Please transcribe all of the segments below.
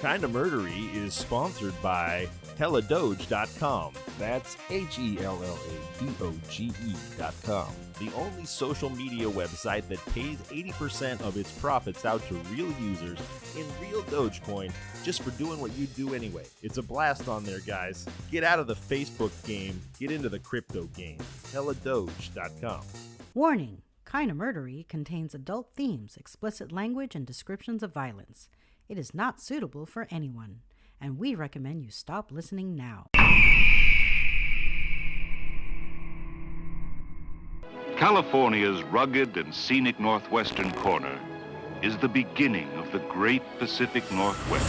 Kinda Murdery is sponsored by Helladoge.com. That's HELLADOGE.com. The only social media website that pays 80% of its profits out to real users in real Dogecoin just for doing what you do anyway. It's a blast on there, guys. Get out of the Facebook game. Get into the crypto game. Helladoge.com. Warning. Kinda Murdery contains adult themes, explicit language, and descriptions of violence. It is not suitable for anyone, and we recommend you stop listening now. California's rugged and scenic northwestern corner is the beginning of the great Pacific Northwest.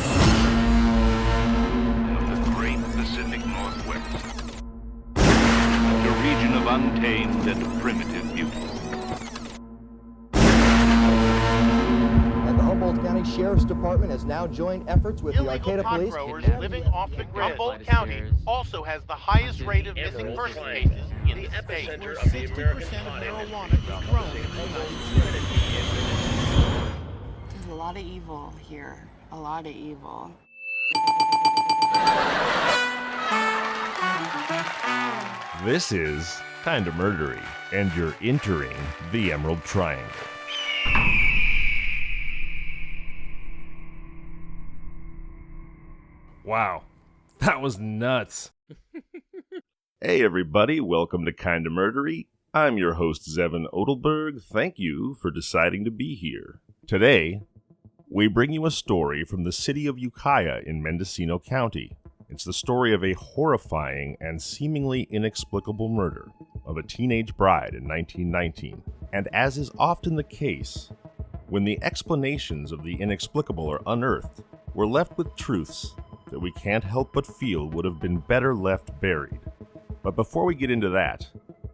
A region of untamed and primitive beauty. Humboldt County Sheriff's Department has now joined efforts with the Arcata Police. Growers living off the grid. Humboldt County also has the highest rate of missing person cases in the state. Where 60% of marijuana is grown in the United States. There's a lot of evil here. A lot of evil. This is Kinda Murdery, and you're entering the Emerald Triangle. Wow, that was nuts. Hey everybody, welcome to Kinda Murdery. I'm your host Zevon Odelberg. Thank you for deciding to be here. Today, we bring you a story from the city of Ukiah in Mendocino County. It's the story of a horrifying and seemingly inexplicable murder of a teenage bride in 1919. And as is often the case, when the explanations of the inexplicable are unearthed, we're left with truths that we can't help but feel would have been better left buried. But before we get into that,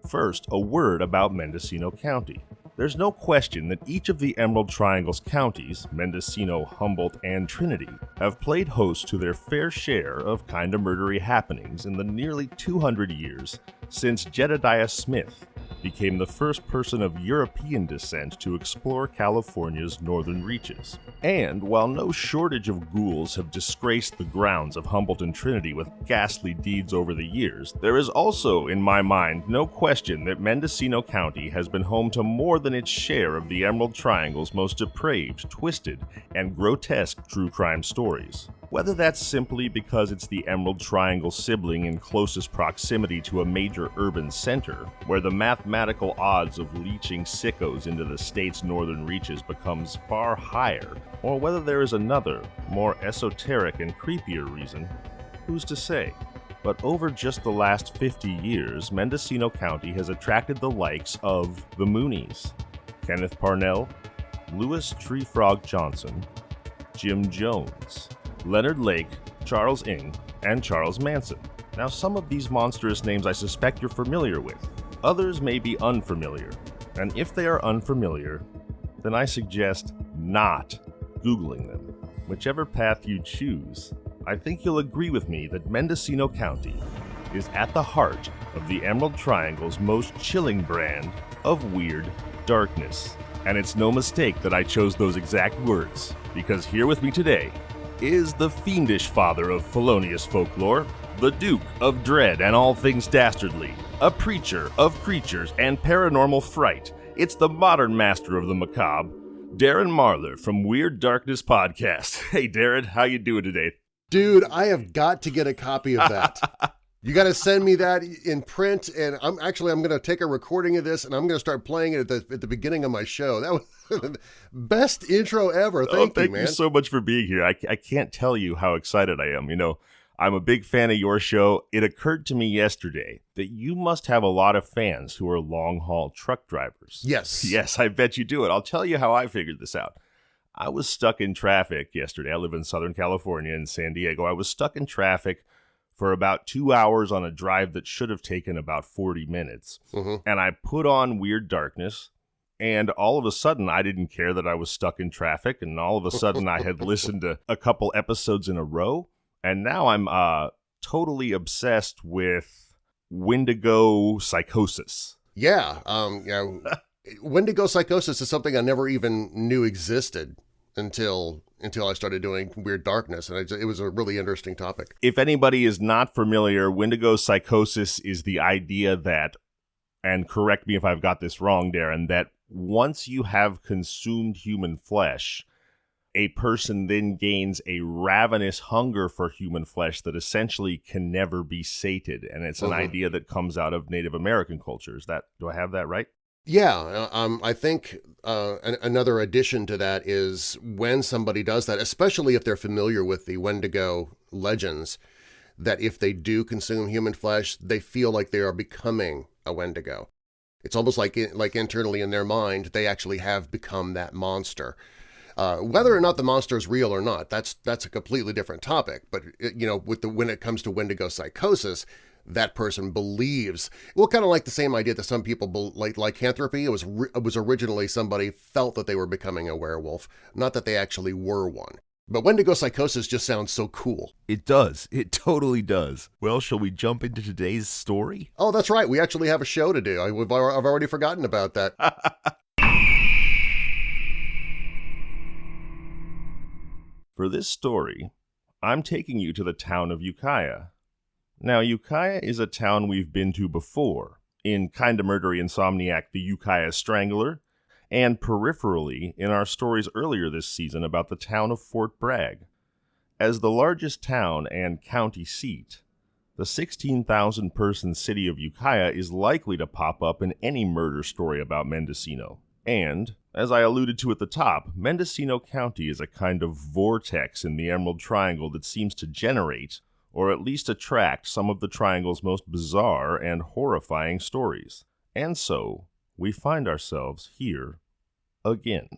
first, a word about Mendocino County. There's no question that each of the Emerald Triangle's counties, Mendocino, Humboldt, and Trinity, have played host to their fair share of Kinda Murdery happenings in the nearly 200 years since Jedediah Smith became the first person of European descent to explore California's northern reaches. And while no shortage of ghouls have disgraced the grounds of Humboldt and Trinity with ghastly deeds over the years, there is also, in my mind, no question that Mendocino County has been home to more than its share of the Emerald Triangle's most depraved, twisted, and grotesque true crime stories. Whether that's simply because it's the Emerald Triangle sibling in closest proximity to a major urban center, where the mathematical odds of leeching sickos into the state's northern reaches becomes far higher, or whether there is another, more esoteric and creepier reason, who's to say? But over just the last 50 years, Mendocino County has attracted the likes of the Moonies, Kenneth Parnell, Louis Tree Frog Johnson, Jim Jones, Leonard Lake, Charles Ng, and Charles Manson. Now, some of these monstrous names I suspect you're familiar with. Others may be unfamiliar. And if they are unfamiliar, then I suggest not Googling them. Whichever path you choose, I think you'll agree with me that Mendocino County is at the heart of the Emerald Triangle's most chilling brand of weird darkness. And it's no mistake that I chose those exact words, because here with me today is the fiendish father of felonious folklore, the Duke of Dread and all things dastardly, a preacher of creatures and paranormal fright. It's the modern master of the macabre, Darren Marlar from Weird Darkness Podcast. Hey Darren, how you doing today? Dude, I have got to get a copy of that. You got to send me that in print, and I'm going to take a recording of this, and I'm going to start playing it at the beginning of my show. That was the best intro ever. Thank you, man. Thank you so much for being here. I can't tell you how excited I am. You know, I'm a big fan of your show. It occurred to me yesterday that you must have a lot of fans who are long-haul truck drivers. Yes. Yes, I bet you do it. I'll tell you how I figured this out. I was stuck in traffic yesterday. I live in Southern California in San Diego. I was stuck in traffic for about 2 hours on a drive that should have taken about 40 minutes. Mm-hmm. And I put on Weird Darkness, and all of a sudden I didn't care that I was stuck in traffic, and all of a sudden I had listened to a couple episodes in a row, and now I'm totally obsessed with Wendigo psychosis. Yeah, Wendigo psychosis is something I never even knew existed until until I started doing Weird Darkness, and it was a really interesting topic. If anybody is not familiar, Wendigo psychosis is the idea that, and correct me if I've got this wrong, Darren, that once you have consumed human flesh, a person then gains a ravenous hunger for human flesh that essentially can never be sated. And it's an idea that comes out of Native American culture. Do I have that right? Yeah, I think another addition to that is when somebody does that, especially if they're familiar with the Wendigo legends, that if they do consume human flesh, they feel like they are becoming a Wendigo. It's almost like internally in their mind, they actually have become that monster. Whether or not the monster is real or not, that's a completely different topic. But when it comes to Wendigo psychosis, that person believes, well, kind of like the same idea that some people like lycanthropy. It was originally somebody felt that they were becoming a werewolf, not that they actually were one. But Wendigo psychosis just sounds so cool. It does. It totally does. Well, shall we jump into today's story? Oh, that's right. We actually have a show to do. I've already forgotten about that. For this story, I'm taking you to the town of Ukiah. Now, Ukiah is a town we've been to before, in Kinda Murdery Insomniac, the Ukiah Strangler, and peripherally in our stories earlier this season about the town of Fort Bragg. As the largest town and county seat, the 16,000-person city of Ukiah is likely to pop up in any murder story about Mendocino. And, as I alluded to at the top, Mendocino County is a kind of vortex in the Emerald Triangle that seems to generate, or at least attract, some of the triangle's most bizarre and horrifying stories. And so, we find ourselves here again.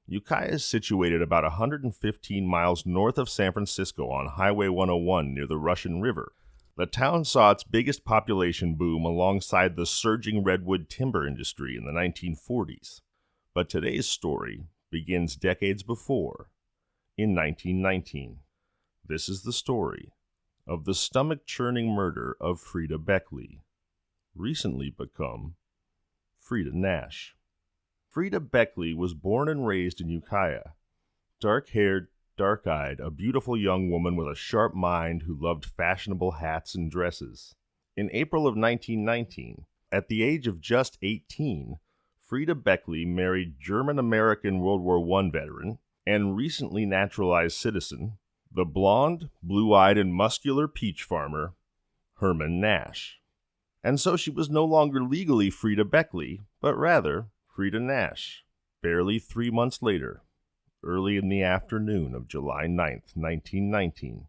Ukiah is situated about 115 miles north of San Francisco on Highway 101 near the Russian River. The town saw its biggest population boom alongside the surging redwood timber industry in the 1940s. But today's story begins decades before, in 1919. This is the story of the stomach-churning murder of Freida Beckley, recently become Freida Nash. Freida Beckley was born and raised in Ukiah. Dark-haired, dark-eyed, a beautiful young woman with a sharp mind who loved fashionable hats and dresses. In April of 1919, at the age of just 18, Freida Beckley married German-American World War I veteran and recently naturalized citizen, the blonde, blue-eyed, and muscular peach farmer, Herman Nash. And so she was no longer legally Freida Beckley, but rather Freida Nash. Barely 3 months later, early in the afternoon of July 9th, 1919,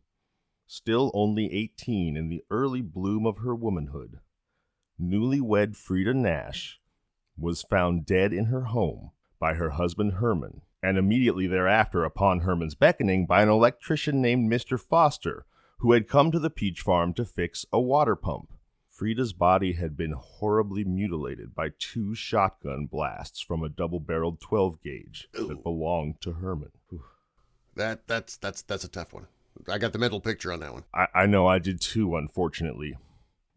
still only 18 in the early bloom of her womanhood, newlywed Freida Nash was found dead in her home by her husband Herman, and immediately thereafter, upon Herman's beckoning, by an electrician named Mr. Foster, who had come to the peach farm to fix a water pump. Freida's body had been horribly mutilated by 2 shotgun blasts from a double-barreled 12-gauge that belonged to Herman. That's a tough one. I got the mental picture on that one. I know I did too, unfortunately.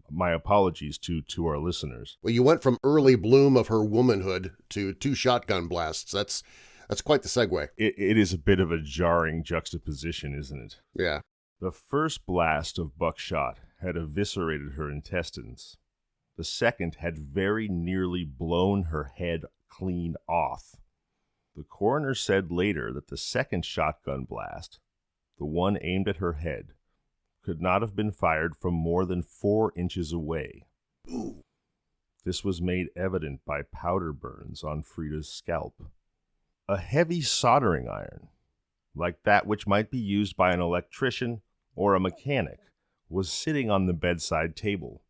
My apologies to our listeners. Well, you went from early bloom of her womanhood to 2 shotgun blasts. That's quite the segue. It is a bit of a jarring juxtaposition, isn't it? Yeah. The first blast of buckshot had eviscerated her intestines. The second had very nearly blown her head clean off. The coroner said later that the second shotgun blast, the one aimed at her head, could not have been fired from more than 4 inches away. Ooh. This was made evident by powder burns on Freida's scalp. A heavy soldering iron, like that which might be used by an electrician or a mechanic, was sitting on the bedside table.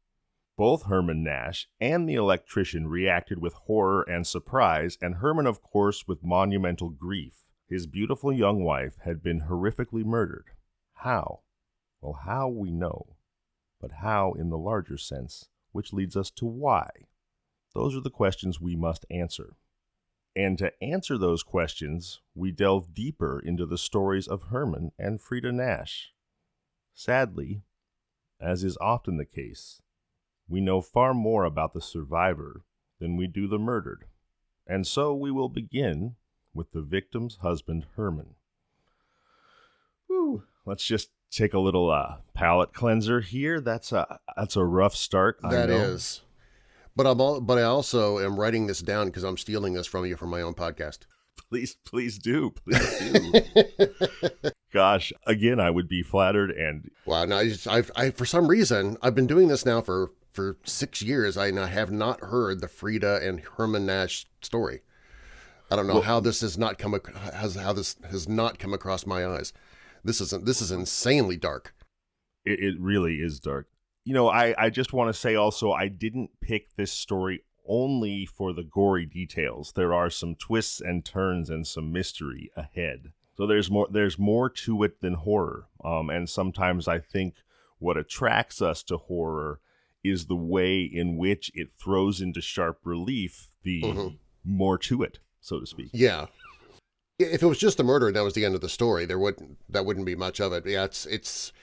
Both Herman Nash and the electrician reacted with horror and surprise, and Herman, of course, with monumental grief. His beautiful young wife had been horrifically murdered. How? Well, how we know, but how in the larger sense, which leads us to why. Those are the questions we must answer. And to answer those questions, we delve deeper into the stories of Herman and Freida Nash. Sadly, as is often the case, we know far more about the survivor than we do the murdered. And so we will begin with the victim's husband, Herman. Whew. Let's just take a little palate cleanser here. That's a rough start. That is. But I also am writing this down because I'm stealing this from you for my own podcast. Please do. Gosh, again, I would be flattered. And wow, no, I for some reason I've been doing this now for 6 years. I have not heard the Freida and Herman Nash story. I don't know how this has not come across my eyes. This is insanely dark. It really is dark. You know, I just want to say also, I didn't pick this story only for the gory details. There are some twists and turns and some mystery ahead. So there's more to it than horror. And sometimes I think what attracts us to horror is the way in which it throws into sharp relief the more to it, so to speak. Yeah. If it was just a murder and that was the end of the story, that wouldn't be much of it. Yeah, it's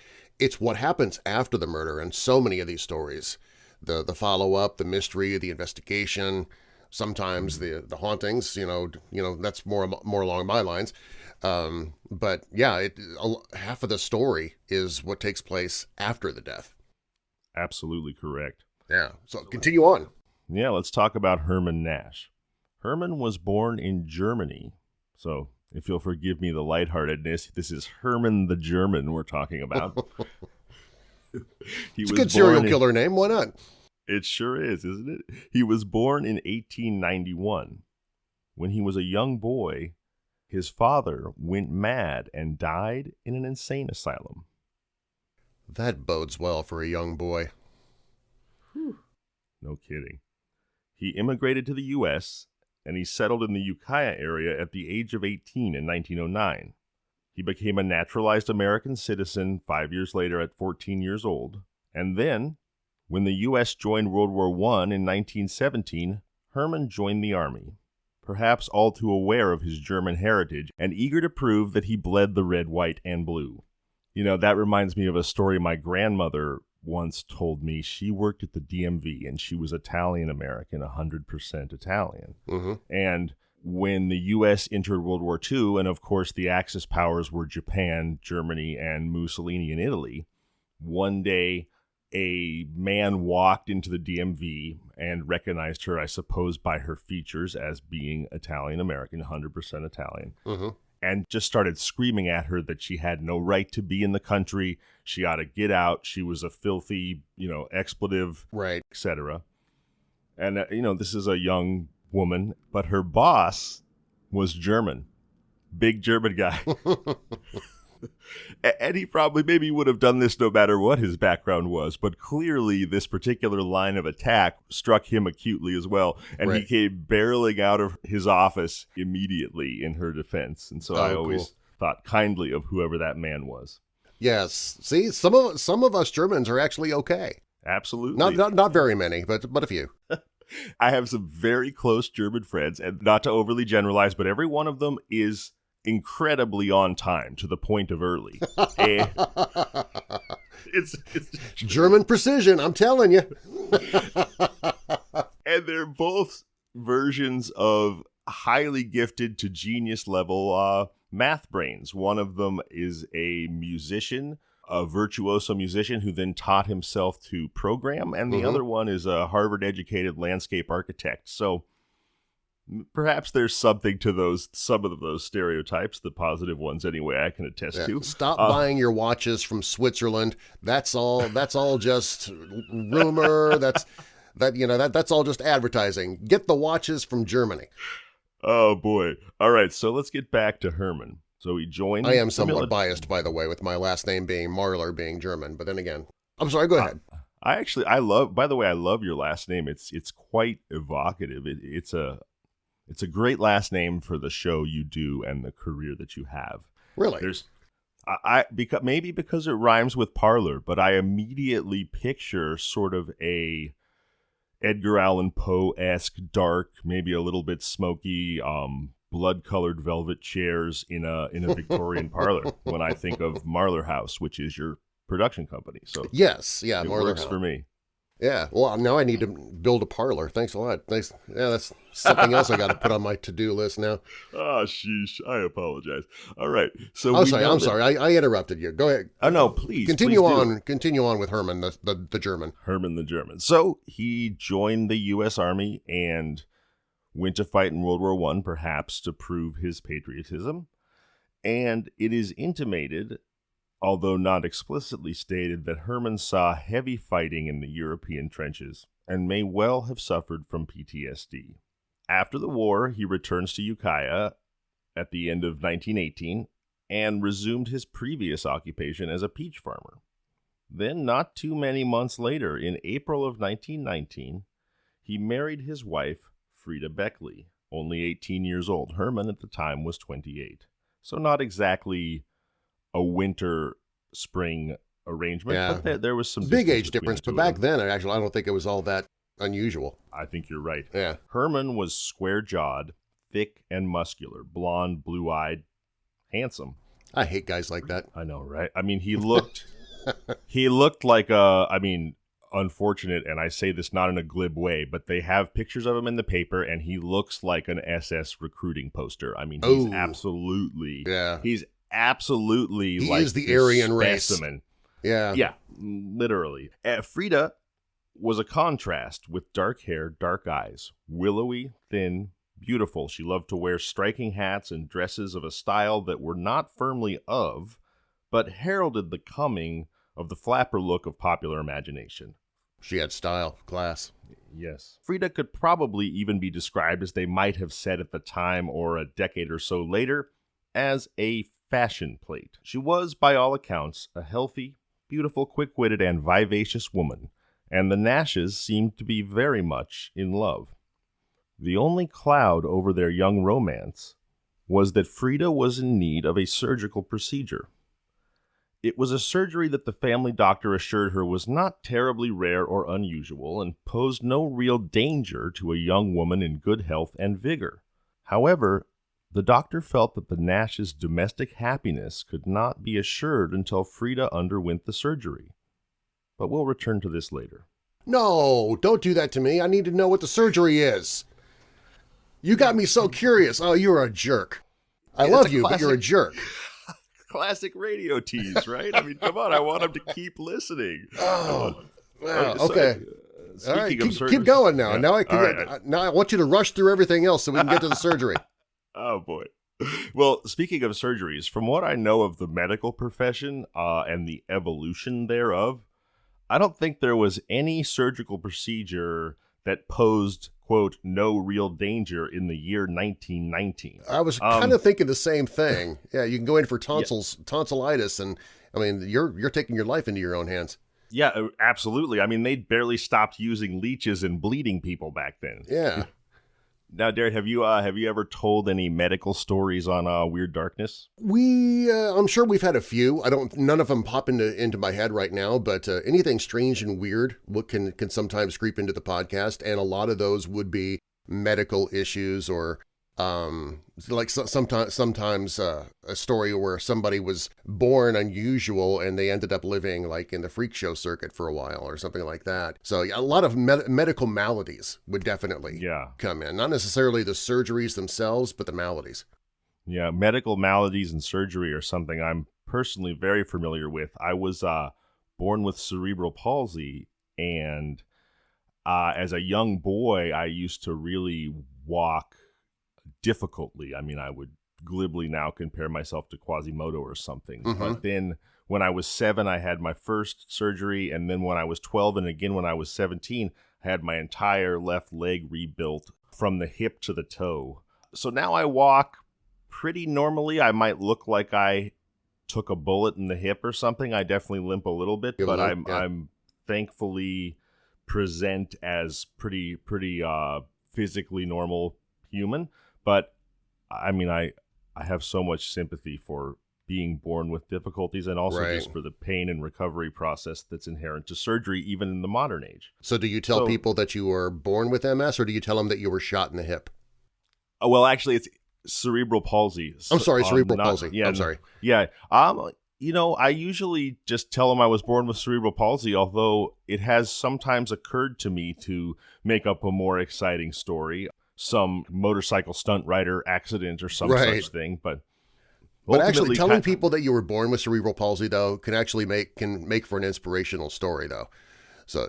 what happens after the murder in so many of these stories. The follow-up, the mystery, the investigation, sometimes the hauntings, you know, that's more along my lines. But yeah, half of the story is what takes place after the death. Absolutely correct. Yeah, so continue on. Yeah, let's talk about Herman Nash. Herman was born in Germany. So if you'll forgive me the lightheartedness, this is Herman the German we're talking about. It's a good serial killer name. Why not? It sure is, isn't it? He was born in 1891. When he was a young boy, his father went mad and died in an insane asylum. That bodes well for a young boy. Whew. No kidding. He immigrated to the U.S., and he settled in the Ukiah area at the age of 18 in 1909. He became a naturalized American citizen 5 years later at 14 years old. And then, when the U.S. joined World War I in 1917, Herman joined the Army, perhaps all too aware of his German heritage and eager to prove that he bled the red, white, and blue. You know, that reminds me of a story my grandmother once told me. She worked at the DMV, and she was Italian-American, 100% Italian. Mm-hmm. And when the U.S. entered World War II, and of course the Axis powers were Japan, Germany, and Mussolini in Italy, one day a man walked into the DMV and recognized her, I suppose, by her features as being Italian-American, 100% Italian. Mm-hmm. And just started screaming at her that she had no right to be in the country. She ought to get out. She was a filthy, expletive, right, etc. And, this is a young woman, but her boss was German. Big German guy. And he probably maybe would have done this no matter what his background was, but clearly this particular line of attack struck him acutely as well, and he came barreling out of his office immediately in her defense. And so I always thought kindly of whoever that man was. Yes. See, some of us Germans are actually okay. Absolutely. Not very many, but a few. I have some very close German friends, and not to overly generalize, but every one of them is incredibly on time to the point of early. It's German precision, I'm telling you. And they're both versions of highly gifted to genius level math brains. One of them is a musician, a virtuoso musician who then taught himself to program, and the other one is a Harvard-educated landscape architect. So perhaps there's something to some of those stereotypes, the positive ones anyway, I can attest to. Stop buying your watches from Switzerland. That's all just rumor. That's all just advertising. Get the watches from Germany. Oh boy. All right, so let's get back to Herman. So he joined. I am somewhat biased, by the way, with my last name being Marlar being German, but then again, I'm sorry, go ahead. I love your last name. It's quite evocative. It's a great last name for the show you do and the career that you have. Really? Maybe because it rhymes with parlor, but I immediately picture sort of a Edgar Allan Poe-esque, dark, maybe a little bit smoky, blood-colored velvet chairs in a Victorian parlor when I think of Marlar House, which is your production company. So yes, yeah, it Marlar works House for me. Yeah, well, now I need to build a parlor. Thanks a lot. Thanks. Yeah, that's something else I got to put on my to-do list now. Oh, sheesh. I apologize. All right. So I'm sorry. I interrupted you. Go ahead. Oh, no, please. Continue please on. Continue on with Herman, the German. Herman the German. So he joined the U.S. Army and went to fight in World War I, perhaps to prove his patriotism. And it is intimated, although not explicitly stated, that Herman saw heavy fighting in the European trenches and may well have suffered from PTSD. After the war, he returns to Ukiah at the end of 1918 and resumed his previous occupation as a peach farmer. Then, not too many months later, in April of 1919, he married his wife, Freida Beckley, only 18 years old. Herman at the time was 28. So not exactly a winter-spring arrangement, but there was some big age difference. But back then, I don't think it was all that unusual. I think you're right. Yeah. Herman was square-jawed, thick and muscular, blonde, blue-eyed, handsome. I hate guys like that. I know, right? I mean, he looked like unfortunate, and I say this not in a glib way, but they have pictures of him in the paper, and he looks like an SS recruiting poster. I mean, he's absolutely, he is the Aryan specimen. Race. Yeah, literally. Freida was a contrast with dark hair, dark eyes, willowy, thin, beautiful. She loved to wear striking hats and dresses of a style that were not firmly of, but heralded the coming of the flapper look of popular imagination. She had style, class. Yes. Freida could probably even be described, as they might have said at the time or a decade or so later, as a fashion plate. She was, by all accounts, a healthy, beautiful, quick-witted, and vivacious woman, and the Nashes seemed to be very much in love. The only cloud over their young romance was that Freida was in need of a surgical procedure. It was a surgery that the family doctor assured her was not terribly rare or unusual and posed no real danger to a young woman in good health and vigor. However, the doctor felt that the Nash's domestic happiness could not be assured until Freida underwent the surgery. But we'll return to this later. No, don't do that to me. I need to know what the surgery is. You got me so curious. Oh, you're a jerk. I love you, but you're a jerk. Classic radio tease, right? I mean, come on, I want them to keep listening. Oh, wow. Okay. All right, keep going now. Yeah. Now I want you to rush through everything else so we can get to the surgery. Oh, boy. Well, speaking of surgeries, from what I know of the medical profession and the evolution thereof, I don't think there was any surgical procedure that posed, quote, no real danger in the year 1919. I was kind of thinking the same thing. Yeah, you can go in for tonsillitis, and I mean, you're taking your life into your own hands. Yeah, absolutely. I mean, they barely stopped using leeches and bleeding people back then. Yeah. Now, Darren, have you ever told any medical stories on Weird Darkness? I'm sure we've had a few. None of them pop into my head right now, but anything strange and weird can sometimes creep into the podcast, and a lot of those would be medical issues or sometimes a story where somebody was born unusual and they ended up living like in the freak show circuit for a while or something like that. So a lot of medical maladies would definitely come in. Not necessarily the surgeries themselves, but the maladies. Yeah, medical maladies and surgery are something I'm personally very familiar with. I was born with cerebral palsy, and as a young boy, I used to really walk difficultly. I mean, I would glibly now compare myself to Quasimodo or something. Mm-hmm. But then when I was 7, I had my first surgery. And then when I was 12 and again when I was 17, I had my entire left leg rebuilt from the hip to the toe. So now I walk pretty normally. I might look like I took a bullet in the hip or something. I definitely limp a little bit, but I'm thankfully present as pretty physically normal human. But I mean, I have so much sympathy for being born with difficulties and also just for the pain and recovery process that's inherent to surgery, even in the modern age. So do you tell people that you were born with MS, or do you tell them that you were shot in the hip? Well, actually, it's cerebral palsy. I'm sorry, cerebral palsy. Yeah, I'm sorry. Yeah. I usually just tell them I was born with cerebral palsy, although it has sometimes occurred to me to make up a more exciting story, some motorcycle stunt rider accident or some Right. such thing. But actually telling people that you were born with cerebral palsy, though, can actually make for an inspirational story, though. So,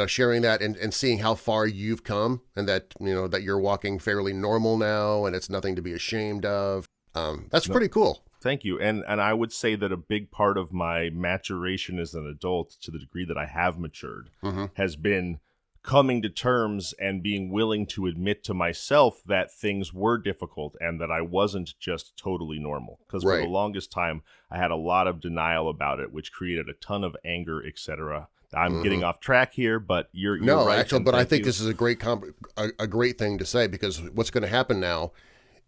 sharing that and seeing how far you've come and that, that you're walking fairly normal now and it's nothing to be ashamed of. That's pretty cool. Thank you. And I would say that a big part of my maturation as an adult, to the degree that I have matured, has been coming to terms and being willing to admit to myself that things were difficult and that I wasn't just totally normal. Because for the longest time, I had a lot of denial about it, which created a ton of anger, etc. I'm getting off track here, but you're right. Actually, but I think this is a great thing to say, because what's going to happen now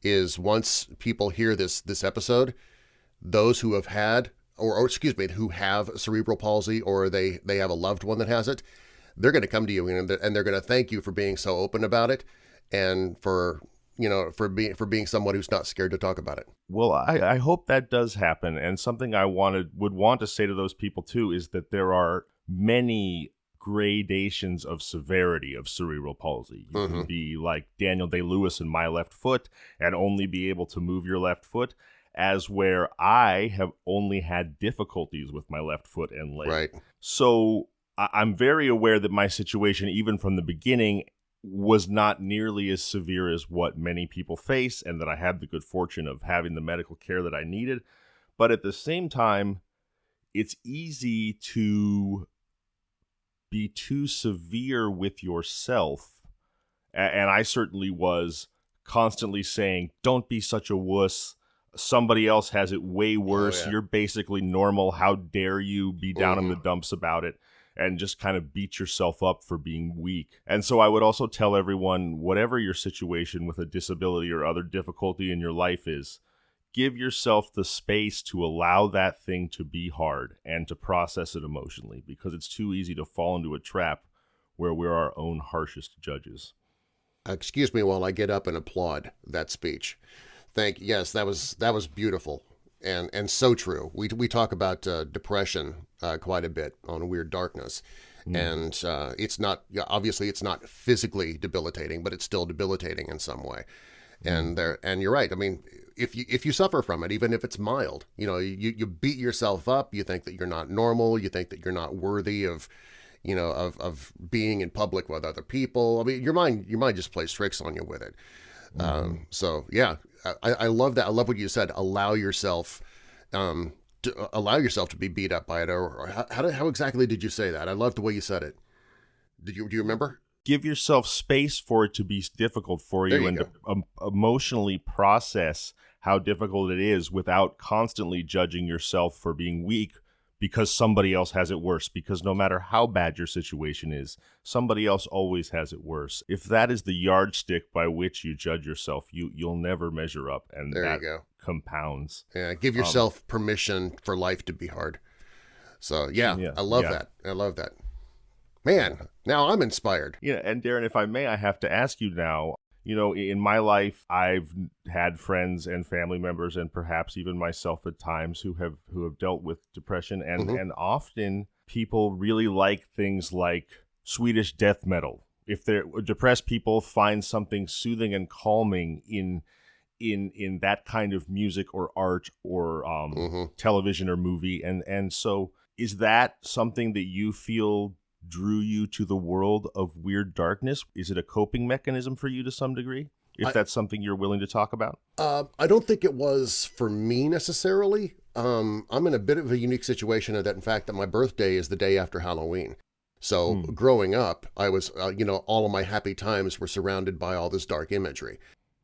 is once people hear this episode, those who have had, who have cerebral palsy, or they have a loved one that has it, they're going to come to you and they're going to thank you for being so open about it and for being someone who's not scared to talk about it. Well, I hope that does happen. And something I would want to say to those people too is that there are many gradations of severity of cerebral palsy. You can be like Daniel Day-Lewis in My Left Foot and only be able to move your left foot, as where I have only had difficulties with my left foot and leg. Right. So I'm very aware that my situation, even from the beginning, was not nearly as severe as what many people face, and that I had the good fortune of having the medical care that I needed. But at the same time, it's easy to be too severe with yourself. And I certainly was constantly saying, don't be such a wuss. Somebody else has it way worse. You're basically normal. How dare you be down in the dumps about it? And just kind of beat yourself up for being weak. And so I would also tell everyone, whatever your situation with a disability or other difficulty in your life is, give yourself the space to allow that thing to be hard and to process it emotionally, because it's too easy to fall into a trap where we're our own harshest judges. Excuse me while I get up and applaud that speech. Yes, that was beautiful and so true. We talk about depression quite a bit on Weird Darkness, and it's not, obviously it's not physically debilitating, but it's still debilitating in some way. And you're right. I mean, if you suffer from it, even if it's mild, you beat yourself up. You think that you're not normal. You think that you're not worthy of being in public with other people. I mean, your mind just plays tricks on you with it. So yeah, I love that. I love what you said. Allow yourself to be beat up by it. Or how exactly did you say that? I love the way you said it. Do you remember? Give yourself space for it to be difficult for you, and to emotionally process how difficult it is without constantly judging yourself for being weak because somebody else has it worse. Because no matter how bad your situation is, somebody else always has it worse. If that is the yardstick by which you judge yourself, you'll never measure up, and that compounds. Yeah, give yourself permission for life to be hard. So yeah. I love that. I love that. Man, now I'm inspired. Yeah, and Darren, if I may, I have to ask you now, in my life, I've had friends and family members, and perhaps even myself at times, who have dealt with depression, and often people really like things like Swedish death metal. If they're depressed, people find something soothing and calming in that kind of music or art or television or movie, and so is that something that you feel drew you to the world of Weird Darkness? Is it a coping mechanism for you to some degree, if that's something you're willing to talk about? I don't think it was for me necessarily. I'm in a bit of a unique situation in that, in fact, that my birthday is the day after Halloween. So growing up, I was, all of my happy times were surrounded by all this dark imagery.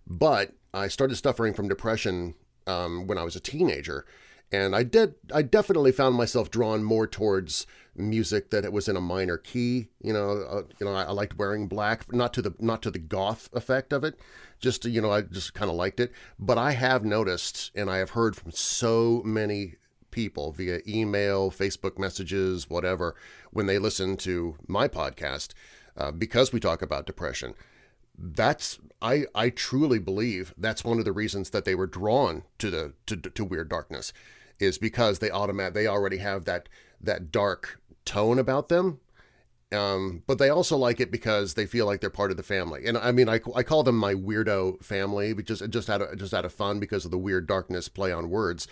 But I started suffering from depression when I was a teenager. And I definitely found myself drawn more towards music that it was in a minor key. I liked wearing black, not to the goth effect of it. I just kind of liked it. But I have noticed, and I have heard from so many people via email, Facebook messages, whatever, when they listen to my podcast, because we talk about depression. I truly believe that's one of the reasons that they were drawn to Weird Darkness. is because they already have that dark tone about them. But they also like it because they feel like they're part of the family. And I mean, I call them my weirdo family, just out of fun because of the weird darkness play on words.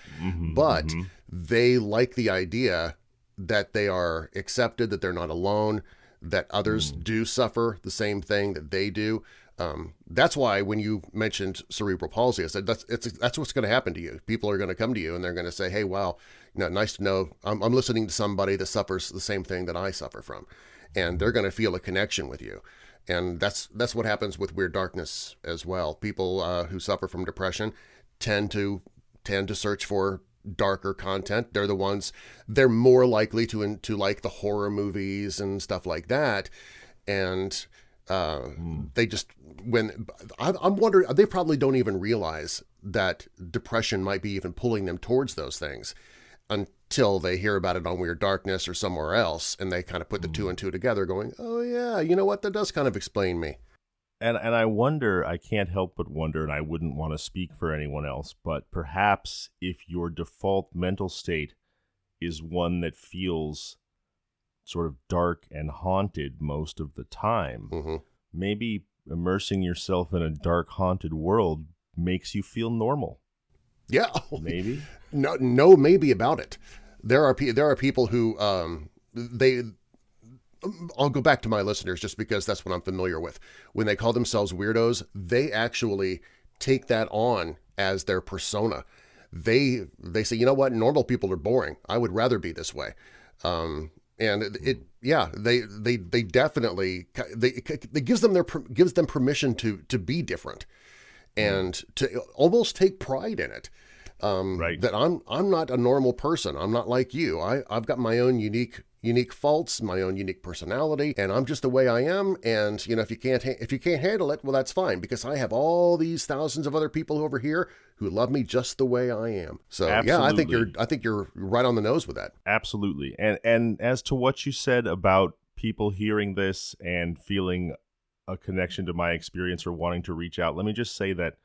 But they like the idea that they are accepted, that they're not alone, that others do suffer the same thing that they do. That's why when you mentioned cerebral palsy, I said that's what's going to happen to you. People are going to come to you and they're going to say, "Hey, wow, nice to know I'm listening to somebody that suffers the same thing that I suffer from," and they're going to feel a connection with you. And that's what happens with Weird Darkness as well. People who suffer from depression tend to search for darker content. They're more likely to like the horror movies and stuff like that. And they just, I'm wondering, they probably don't even realize that depression might be even pulling them towards those things until they hear about it on Weird Darkness or somewhere else, and they kind of put the two and two together going, oh yeah, you know what, that does kind of explain me. And I wonder, I can't help but wonder, and I wouldn't want to speak for anyone else, but perhaps if your default mental state is one that feels sort of dark and haunted most of the time, maybe immersing yourself in a dark, haunted world makes you feel normal. Yeah. Maybe? No maybe about it. There are people who, I'll go back to my listeners just because that's what I'm familiar with. When they call themselves weirdos, they actually take that on as their persona. They say, you know what, normal people are boring. I would rather be this way. And they definitely, it gives them permission to be different and to almost take pride in it. Right. That I'm not a normal person. I'm not like you. I've got my own unique faults, my own unique personality, and I'm just the way I am. And if you can't handle it, well, that's fine, because I have all these thousands of other people over here who love me just the way I am. So Absolutely. yeah, I think you're right on the nose with that. Absolutely. And as to what you said about people hearing this and feeling a connection to my experience or wanting to reach out, let me just say that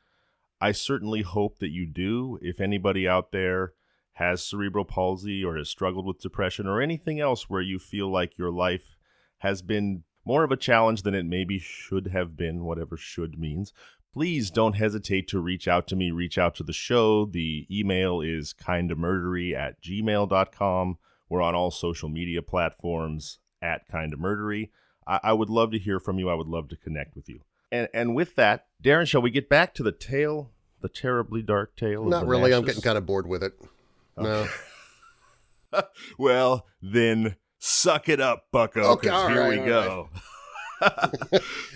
I certainly hope that you do. If anybody out there has cerebral palsy or has struggled with depression or anything else where you feel like your life has been more of a challenge than it maybe should have been, whatever should means, please don't hesitate to reach out to me, reach out to the show. The email is kindamurdery@gmail.com. We're on all social media platforms @kindamurdery. I would love to hear from you. I would love to connect with you. And with that, Darren, shall we get back to the terribly dark tale? Not of the really. Nashes? I'm getting kind of bored with it. No. Well, then suck it up, bucko, because here we go.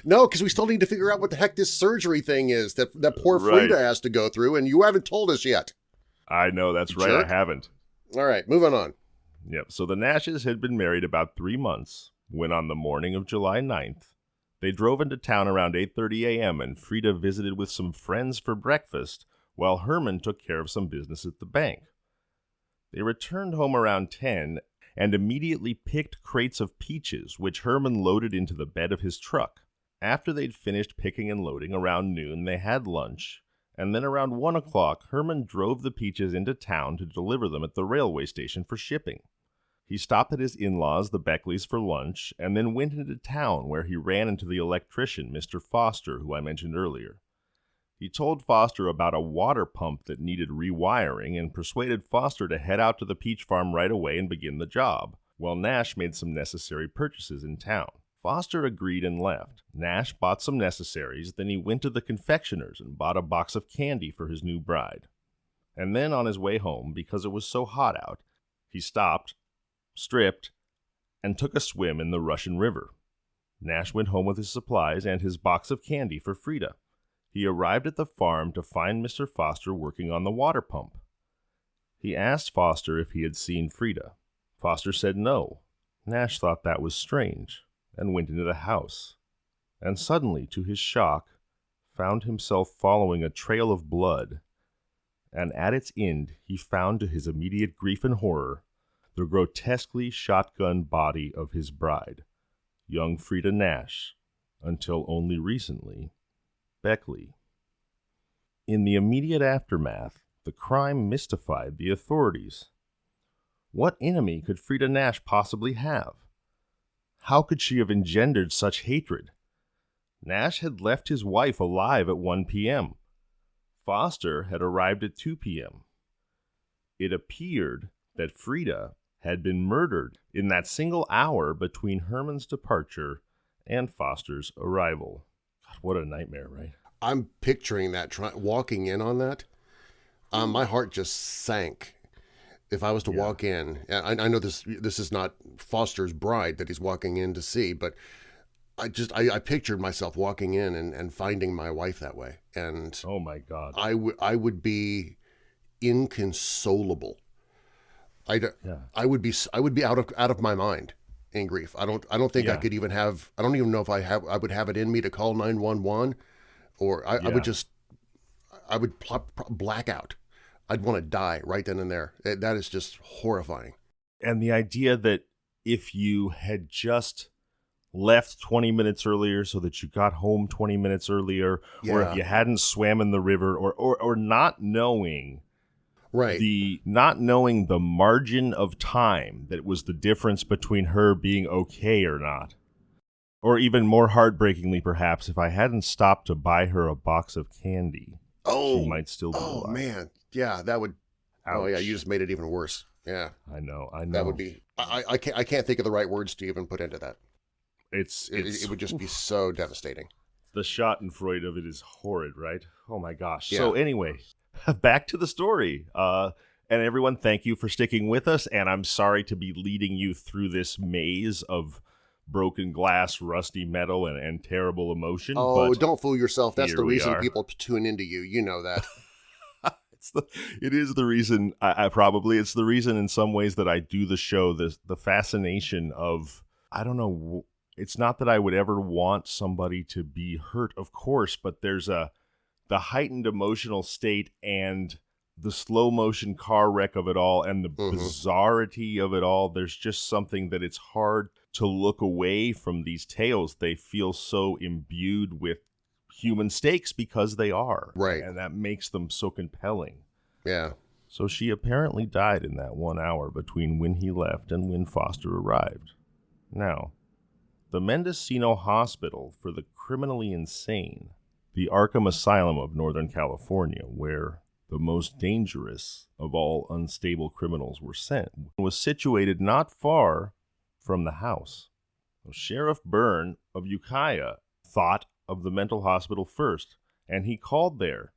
No, because we still need to figure out what the heck this surgery thing is that poor Freida has to go through, and you haven't told us yet. I know, that's right. Jerk. I haven't. All right, moving on. Yep, so the Nashes had been married about 3 months when on the morning of July 9th, they drove into town around 8:30 a.m. and Freida visited with some friends for breakfast while Herman took care of some business at the bank. They returned home around 10 and immediately picked crates of peaches, which Herman loaded into the bed of his truck. After they'd finished picking and loading around noon, they had lunch, and then around 1 o'clock, Herman drove the peaches into town to deliver them at the railway station for shipping. He stopped at his in-laws, the Beckleys, for lunch, and then went into town where he ran into the electrician, Mr. Foster, who I mentioned earlier. He told Foster about a water pump that needed rewiring and persuaded Foster to head out to the peach farm right away and begin the job, while Nash made some necessary purchases in town. Foster agreed and left. Nash bought some necessaries, then he went to the confectioner's and bought a box of candy for his new bride. And then on his way home, because it was so hot out, he stopped, stripped, and took a swim in the Russian River. Nash went home with his supplies and his box of candy for Freida. He arrived at the farm to find Mr. Foster working on the water pump. He asked Foster if he had seen Freida. Foster said no. Nash thought that was strange and went into the house, and suddenly, to his shock, found himself following a trail of blood, and at its end he found to his immediate grief and horror the grotesquely shotgun body of his bride, young Freida Nash, until only recently, Beckley. In the immediate aftermath, The crime mystified the authorities. What enemy could Freida Nash possibly have? How could she have engendered such hatred? Nash had left his wife alive at 1 p.m. Foster had arrived at 2 p.m. It appeared that Freida had been murdered in that single hour between Herman's departure and Foster's arrival. God, what a nightmare, right? I'm picturing that, walking in on that. My heart just sank. If I was to walk in, I know this is not Foster's bride that he's walking in to see, but I pictured myself walking in and finding my wife that way. And oh my God, I would be inconsolable. I would be out of my mind in grief. I don't think I could even have, I don't even know if I would have it in me to call 911, or I would black out. I'd want to die right then and there. That is just horrifying. And the idea that if you had just left 20 minutes earlier so that you got home 20 minutes earlier, or if you hadn't swam in the river, or not knowing, right, not knowing the margin of time that was the difference between her being okay or not. Or even more heartbreakingly, perhaps, if I hadn't stopped to buy her a box of candy, she might still be alive. Oh, man. Yeah, that would... Ouch. Oh, yeah, you just made it even worse. Yeah. I know. That would be... I can't think of the right words to even put into that. It would just be so devastating. The schadenfreude of it is horrid, right? Oh, my gosh. Yeah. So anyway, back to the story. And everyone, thank you for sticking with us. And I'm sorry to be leading you through this maze of broken glass, rusty metal, and terrible emotion. Oh, but don't fool yourself. That's the reason people tune into you. You know that. It is the reason. It's the reason in some ways that I do the show. The fascination of, I don't know. It's not that I would ever want somebody to be hurt, of course, but there's the heightened emotional state and the slow motion car wreck of it all and the bizarrity of it all. There's just something that it's hard to look away from these tales. They feel so imbued with human stakes because they are. Right. And that makes them so compelling. Yeah. So she apparently died in that 1 hour between when he left and when Foster arrived. Now, the Mendocino Hospital for the Criminally Insane, the Arkham Asylum of Northern California, where the most dangerous of all unstable criminals were sent, was situated not far from the house. Sheriff Byrne of Ukiah thought of the mental hospital first, and he called there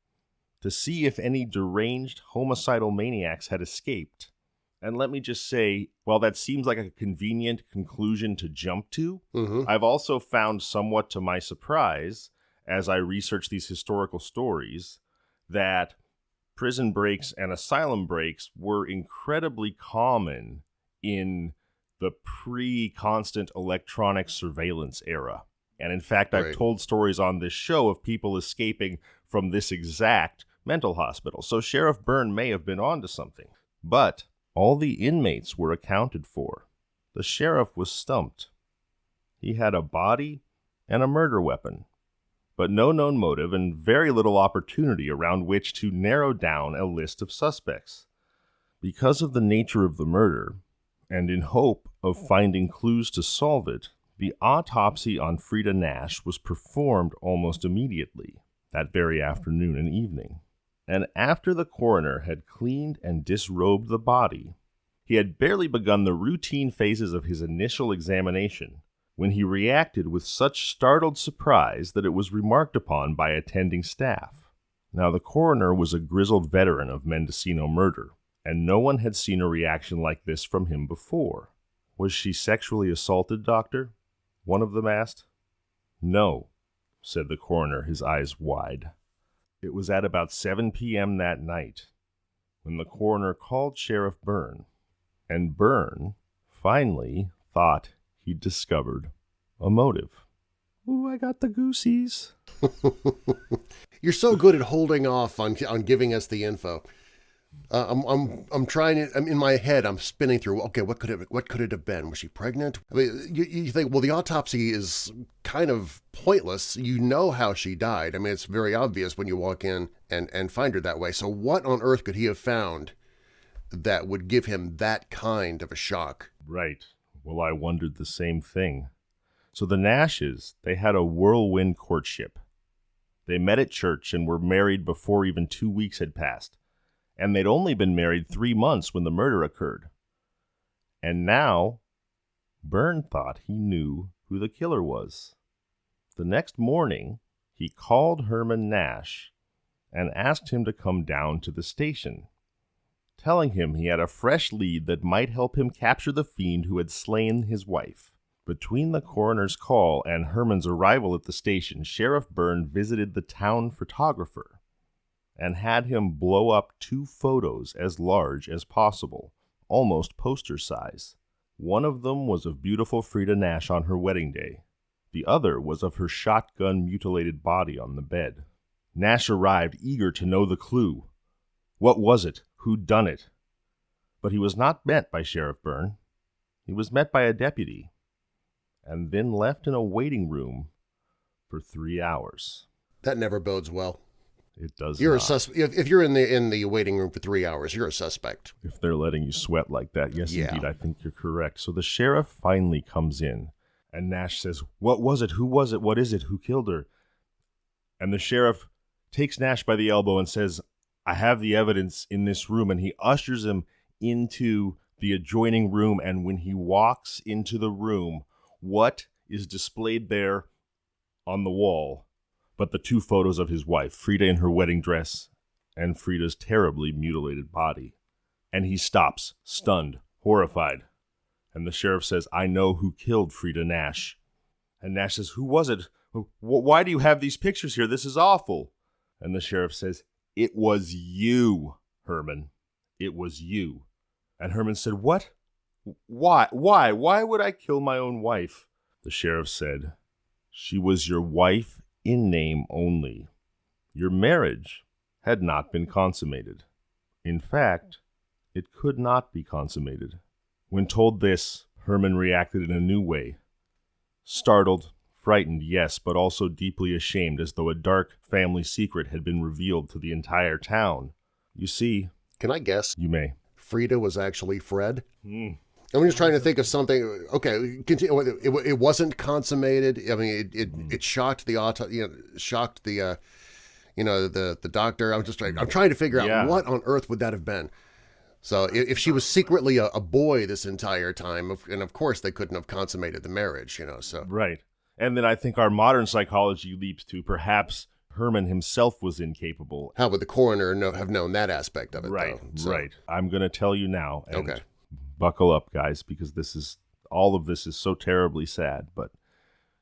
to see if any deranged homicidal maniacs had escaped. And let me just say, while that seems like a convenient conclusion to jump to, I've also found, somewhat to my surprise, as I research these historical stories, that prison breaks and asylum breaks were incredibly common in the pre-constant electronic surveillance era. And in fact, I've told stories on this show of people escaping from this exact mental hospital. So Sheriff Byrne may have been onto something. But all the inmates were accounted for. The sheriff was stumped. He had a body and a murder weapon, but no known motive and very little opportunity around which to narrow down a list of suspects. Because of the nature of the murder, and in hope of finding clues to solve it, the autopsy on Freida Nash was performed almost immediately, that very afternoon and evening. And after the coroner had cleaned and disrobed the body, he had barely begun the routine phases of his initial examination when he reacted with such startled surprise that it was remarked upon by attending staff. Now, the coroner was a grizzled veteran of Mendocino murder, and no one had seen a reaction like this from him before. "Was she sexually assaulted, doctor?" one of them asked. "No," said the coroner, his eyes wide. It was at about 7 p.m. that night when the coroner called Sheriff Byrne, and Byrne finally thought he'd discovered a motive. Ooh, I got the goosies. You're so good at holding off on giving us the info. I'm trying it. I'm in my head. I'm spinning through. Okay, what could it have been? Was she pregnant? I mean, you think, well, the autopsy is kind of pointless. You know how she died. I mean, it's very obvious when you walk in and find her that way. So what on earth could he have found that would give him that kind of a shock? Right. Well, I wondered the same thing. So the Nashes, they had a whirlwind courtship. They met at church and were married before even 2 weeks had passed. And they'd only been married 3 months when the murder occurred. And now, Byrne thought he knew who the killer was. The next morning, he called Herman Nash and asked him to come down to the station, telling him he had a fresh lead that might help him capture the fiend who had slain his wife. Between the coroner's call and Herman's arrival at the station, Sheriff Byrne visited the town photographer and had him blow up 2 photos as large as possible, almost poster size. One of them was of beautiful Freida Nash on her wedding day. The other was of her shotgun-mutilated body on the bed. Nash arrived, eager to know the clue. What was it? Who'd done it? But he was not met by Sheriff Byrne. He was met by a deputy, and then left in a waiting room for 3 hours. That never bodes well. It does You're not. a suspect. If you're in the waiting room for 3 hours, you're a suspect. If they're letting you sweat like that, yes, Yeah. Indeed, I think you're correct. So the sheriff finally comes in, and Nash says, "What was it? Who was it? What is it? Who killed her?" And the sheriff takes Nash by the elbow and says, "I have the evidence in this room," and he ushers him into the adjoining room, and when he walks into the room, what is displayed there on the wall but the 2 photos of his wife, Freida in her wedding dress and Freida's terribly mutilated body. And he stops, stunned, horrified. And the sheriff says, "I know who killed Freida Nash." And Nash says, "Who was it? Why do you have these pictures here? This is awful." And the sheriff says, "It was you, Herman. It was you." And Herman said, "What? Why? Why would I kill my own wife?" The sheriff said, "She was your wife in name only. Your marriage had not been consummated. In fact, it could not be consummated." When told this, Herman reacted in a new way. Startled, frightened, yes, but also deeply ashamed, as though a dark family secret had been revealed to the entire town. You see... Can I guess? You may. Freida was actually Fred? I'm just trying to think of something. Okay, continue. It wasn't consummated. I mean, it shocked the the doctor. I'm trying to figure out what on earth would that have been. So if she was secretly a boy this entire time, and of course they couldn't have consummated the marriage, So Right. And then I think our modern psychology leaps to perhaps Herman himself was incapable. How would the coroner have known that aspect of it? Right, though? So, right. I'm going to tell you now. And okay. Buckle up, guys, because all of this is so terribly sad. But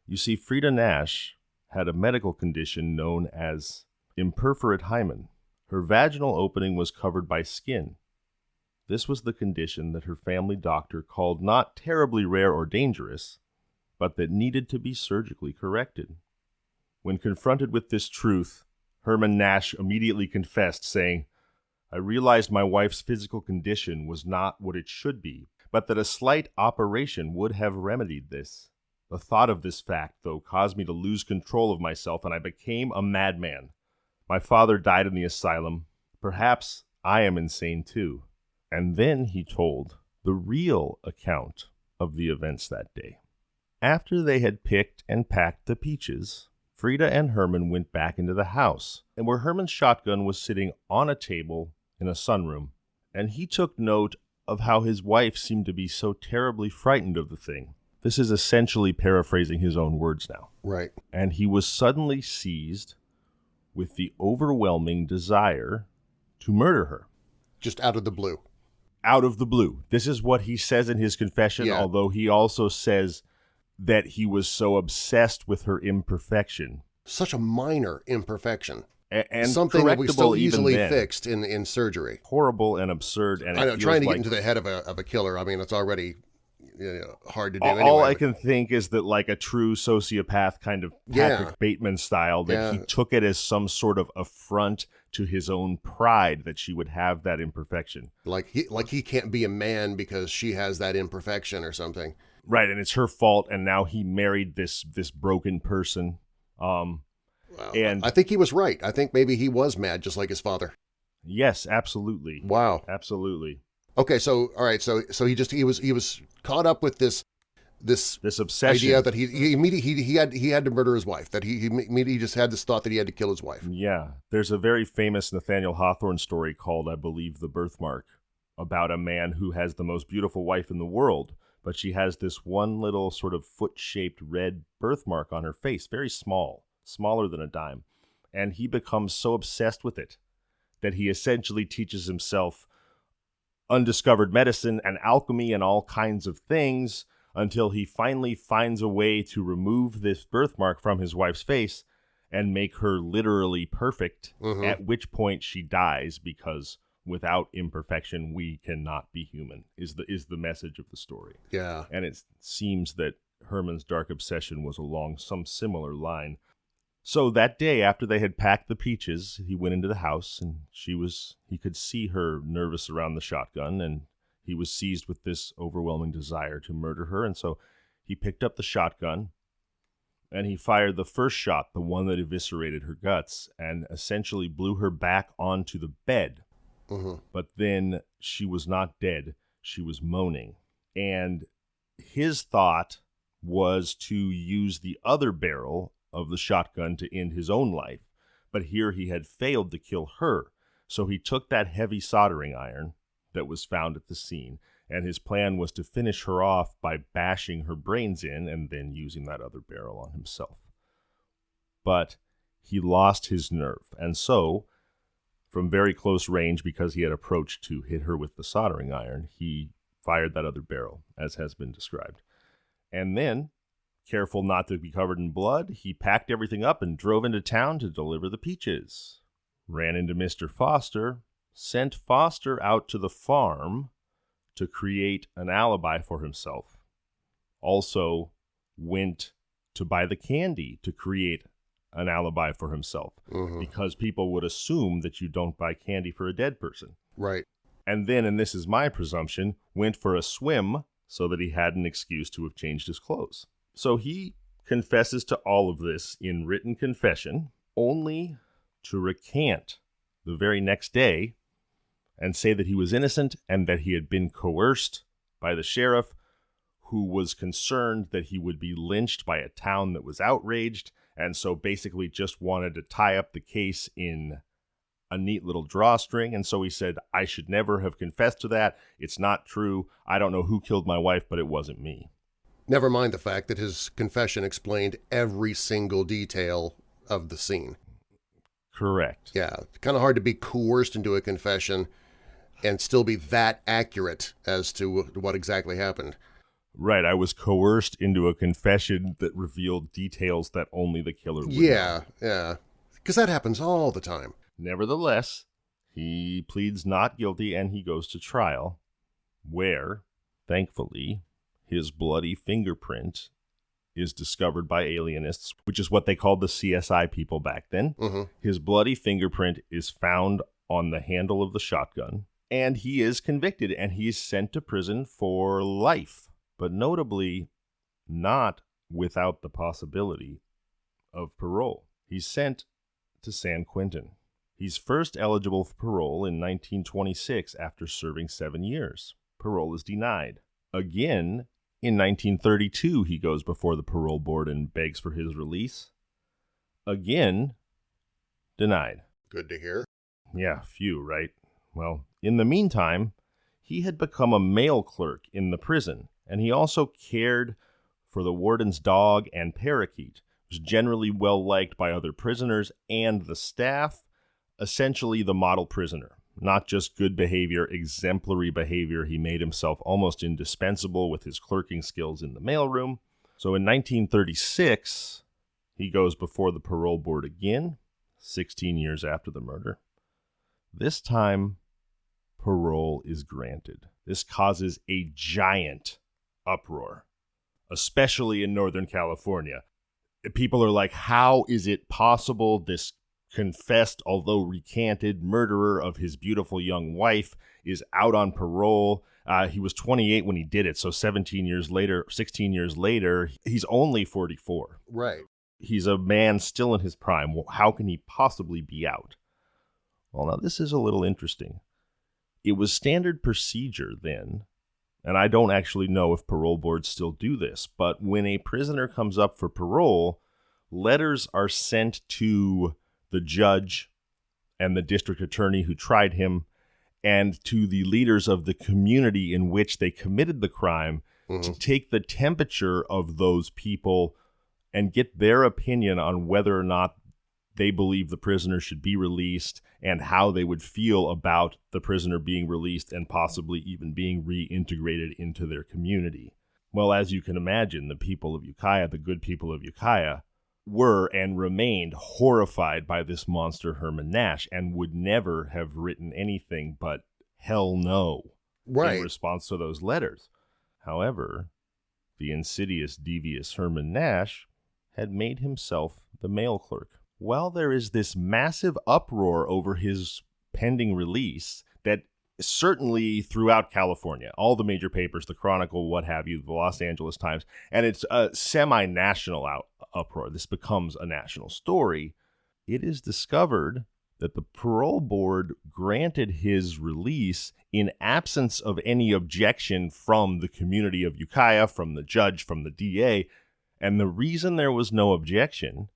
you see, Freida Nash had a medical condition known as imperforate hymen. Her vaginal opening was covered by skin. This was the condition that her family doctor called not terribly rare or dangerous, but that needed to be surgically corrected. When confronted with this truth, Herman Nash immediately confessed, saying, "I realized my wife's physical condition was not what it should be, but that a slight operation would have remedied this. The thought of this fact, though, caused me to lose control of myself, and I became a madman. My father died in the asylum. Perhaps I am insane too." And then he told the real account of the events that day. After they had picked and packed the peaches, Freida and Herman went back into the house, and where Herman's shotgun was sitting on a table in a sunroom, and he took note of how his wife seemed to be so terribly frightened of the thing. This is essentially paraphrasing his own words now. Right. And he was suddenly seized with the overwhelming desire to murder her. Just out of the blue. Out of the blue. This is what he says in his confession, although he also says that he was so obsessed with her imperfection. Such a minor imperfection. And something that we still easily then. fixed in surgery. Horrible and absurd. And I know, trying to get into the head of a killer, I mean, it's already, hard to do. All I can think is that like a true sociopath kind of Patrick Bateman style, that he took it as some sort of affront to his own pride that she would have that imperfection. Like he can't be a man because she has that imperfection or something. Right, and it's her fault, and now he married this broken person. And I think he was right. I think maybe he was mad just like his father. Yes, absolutely. Wow. Absolutely. Okay, so all right, so he was caught up with this obsession idea that he had to murder his wife. That he just had this thought that he had to kill his wife. Yeah, there's a very famous Nathaniel Hawthorne story called, I believe, The Birthmark, about a man who has the most beautiful wife in the world, but she has this one little sort of foot-shaped red birthmark on her face, very small, smaller than a dime, and he becomes so obsessed with it that he essentially teaches himself undiscovered medicine and alchemy and all kinds of things until he finally finds a way to remove this birthmark from his wife's face and make her literally perfect, at which point she dies, because without imperfection we cannot be human, is the message of the story. Yeah. And it seems that Herman's dark obsession was along some similar line. So that day, after they had packed the peaches, he went into the house, and he could see her nervous around the shotgun, and he was seized with this overwhelming desire to murder her. And so he picked up the shotgun, and he fired the first shot, the one that eviscerated her guts, and essentially blew her back onto the bed. But then she was not dead. She was moaning. And his thought was to use the other barrel of the shotgun to end his own life, but here he had failed to kill her. So he took that heavy soldering iron that was found at the scene, and his plan was to finish her off by bashing her brains in and then using that other barrel on himself. But he lost his nerve, and so, from very close range, because he had approached to hit her with the soldering iron, he fired that other barrel, as has been described. And then, careful not to be covered in blood, he packed everything up and drove into town to deliver the peaches. Ran into Mr. Foster, sent Foster out to the farm to create an alibi for himself. Also went to buy the candy to create an alibi for himself, because people would assume that you don't buy candy for a dead person. Right. And then, and this is my presumption, went for a swim so that he had an excuse to have changed his clothes. So he confesses to all of this in written confession, only to recant the very next day and say that he was innocent and that he had been coerced by the sheriff, who was concerned that he would be lynched by a town that was outraged, and so basically just wanted to tie up the case in a neat little drawstring. And so he said, I should never have confessed to that. It's not true. I don't know who killed my wife, but it wasn't me. Never mind the fact that his confession explained every single detail of the scene. Correct. Yeah, kind of hard to be coerced into a confession and still be that accurate as to what exactly happened. Right, I was coerced into a confession that revealed details that only the killer would know. Yeah, because that happens all the time. Nevertheless, he pleads not guilty and he goes to trial, where, thankfully, his bloody fingerprint is discovered by alienists, which is what they called the CSI people back then. His bloody fingerprint is found on the handle of the shotgun, and he is convicted, and he's sent to prison for life, but notably not without the possibility of parole. He's sent to San Quentin. He's first eligible for parole in 1926 after serving 7 years. Parole is denied. Again, in 1932, he goes before the parole board and begs for his release. Again, denied. Good to hear. Yeah, phew, right? Well, in the meantime, he had become a mail clerk in the prison, and he also cared for the warden's dog and parakeet. Was generally well liked by other prisoners and the staff, essentially the model prisoner. Not just good behavior, exemplary behavior. He made himself almost indispensable with his clerking skills in the mailroom. So in 1936, he goes before the parole board again, 16 years after the murder. This time, parole is granted. This causes a giant uproar, especially in Northern California. People are like, how is it possible this confessed, although recanted, murderer of his beautiful young wife is out on parole? He was 28 when he did it, so 16 years later, he's only 44. Right. He's a man still in his prime. Well, how can he possibly be out? Well, now this is a little interesting. It was standard procedure then, and I don't actually know if parole boards still do this, but when a prisoner comes up for parole, letters are sent to the judge and the district attorney who tried him and to the leaders of the community in which they committed the crime to take the temperature of those people and get their opinion on whether or not they believe the prisoner should be released and how they would feel about the prisoner being released and possibly even being reintegrated into their community. Well, as you can imagine, the people of Ukiah, the good people of Ukiah, were and remained horrified by this monster Herman Nash and would never have written anything but hell no in response to those letters. However, the insidious, devious Herman Nash had made himself the mail clerk. Well, there is this massive uproar over his pending release that certainly throughout California, all the major papers, the Chronicle, what have you, the Los Angeles Times, and it's a semi-national uproar. This becomes a national story. It is discovered that the parole board granted his release in absence of any objection from the community of Ukiah, from the judge, from the DA. And the reason there was no objection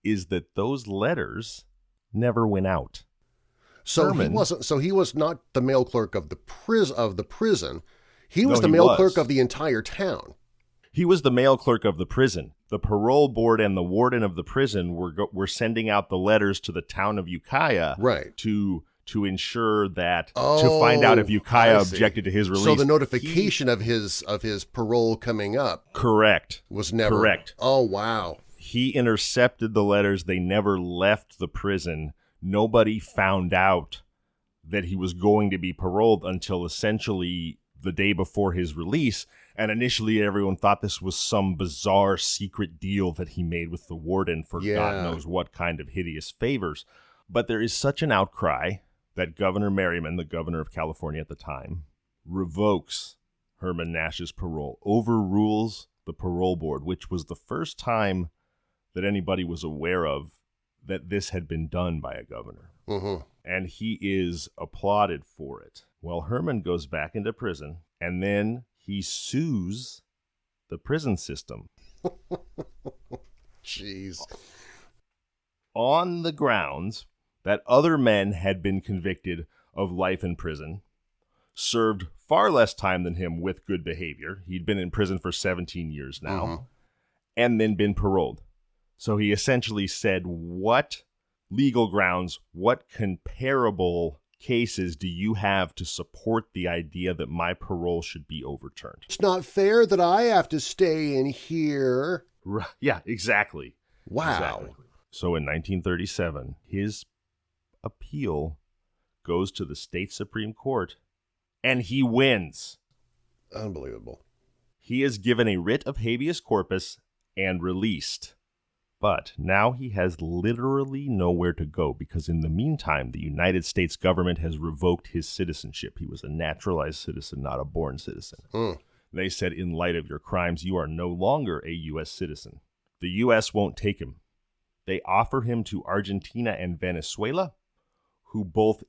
is that those letters never went out. So he was not the mail clerk of the prison. He was the mail clerk of the entire town. He was the mail clerk of the prison. The parole board and the warden of the prison were sending out the letters to the town of Ukiah to ensure that to find out if Ukiah objected to his release. So the notification of his parole coming up was never correct. Oh wow. He intercepted the letters. They never left the prison. Nobody found out that he was going to be paroled until essentially the day before his release. And initially everyone thought this was some bizarre secret deal that he made with the warden for God knows what kind of hideous favors. But there is such an outcry that Governor Merriman, the governor of California at the time, revokes Herman Nash's parole, overrules the parole board, which was the first time that anybody was aware of that this had been done by a governor. And he is applauded for it. Well, Herman goes back into prison, and then he sues the prison system. Jeez. On the grounds that other men had been convicted of life in prison, served far less time than him with good behavior. He'd been in prison for 17 years now, and then been paroled. So he essentially said, what legal grounds, what comparable cases do you have to support the idea that my parole should be overturned? It's not fair that I have to stay in here. Yeah, exactly. Wow. Exactly. So in 1937, his appeal goes to the state Supreme Court, and he wins. Unbelievable. He is given a writ of habeas corpus and released. But now he has literally nowhere to go because in the meantime, the United States government has revoked his citizenship. He was a naturalized citizen, not a born citizen. They said, in light of your crimes, you are no longer a U.S. citizen. The U.S. won't take him. They offer him to Argentina and Venezuela, who both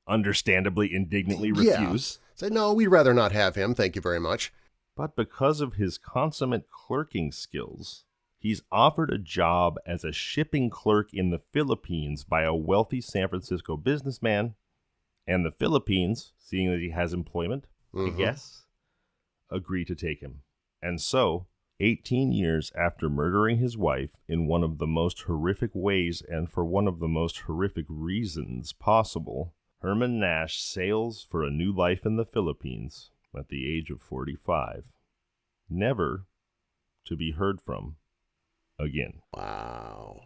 understandably indignantly refuse. Say, no, we'd rather not have him. Thank you very much. But because of his consummate clerking skills, he's offered a job as a shipping clerk in the Philippines by a wealthy San Francisco businessman. And the Philippines, seeing that he has employment, I guess, agree to take him. And so, 18 years after murdering his wife in one of the most horrific ways and for one of the most horrific reasons possible, Herman Nash sails for a new life in the Philippines at the age of 45, never to be heard from again. Wow.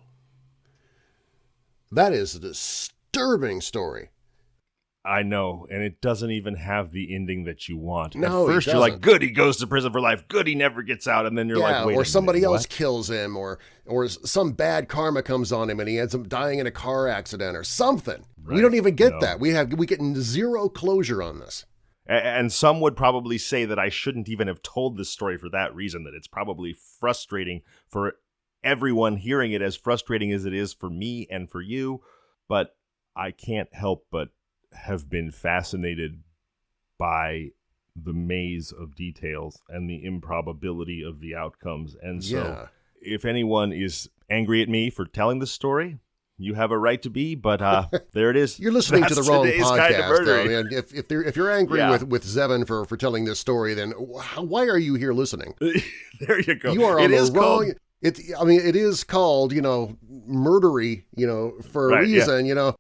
That is a disturbing story. I know, and it doesn't even have the ending that you want. No, at first you're like, good, he goes to prison for life. Good, he never gets out. And then you're like, wait, or somebody minute, else kills him, or some bad karma comes on him and he ends up dying in a car accident or something. Right. We don't even get that. We get zero closure on this. And some would probably say that I shouldn't even have told this story for that reason, that it's probably frustrating for everyone hearing it, as frustrating as it is for me and for you. But I can't help but have been fascinated by the maze of details and the improbability of the outcomes. And so if anyone is angry at me for telling this story, you have a right to be, but there it is. You're listening to the wrong podcast. Kind of I mean, if you're angry with Zevon for telling this story, then why are you here listening? There you go. You are on the wrong. It is called, Murdery, for a reason,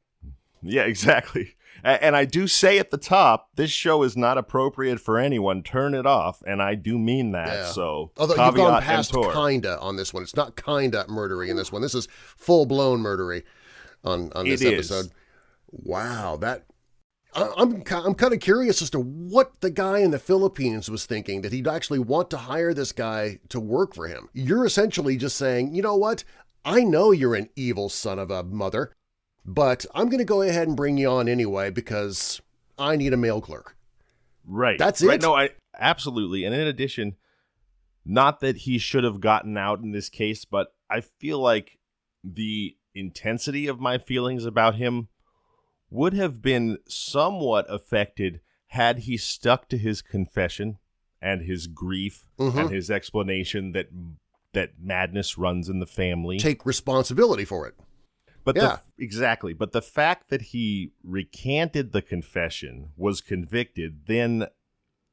Yeah, exactly. And I do say at the top, this show is not appropriate for anyone. Turn it off, and I do mean that. Yeah. So, although you've gone past kinda on this one, it's not kinda murdery in this one. This is full blown murdery on this episode. Wow, I'm kind of curious as to what the guy in the Philippines was thinking, that he'd actually want to hire this guy to work for him. You're essentially just saying, you know what? I know you're an evil son of a mother, but I'm going to go ahead and bring you on anyway because I need a mail clerk. Right. That's it? Right. No, absolutely. And in addition, not that he should have gotten out in this case, but I feel like the intensity of my feelings about him would have been somewhat affected had he stuck to his confession and his grief and his explanation that madness runs in the family. Take responsibility for it. But exactly. But the fact that he recanted the confession, was convicted, then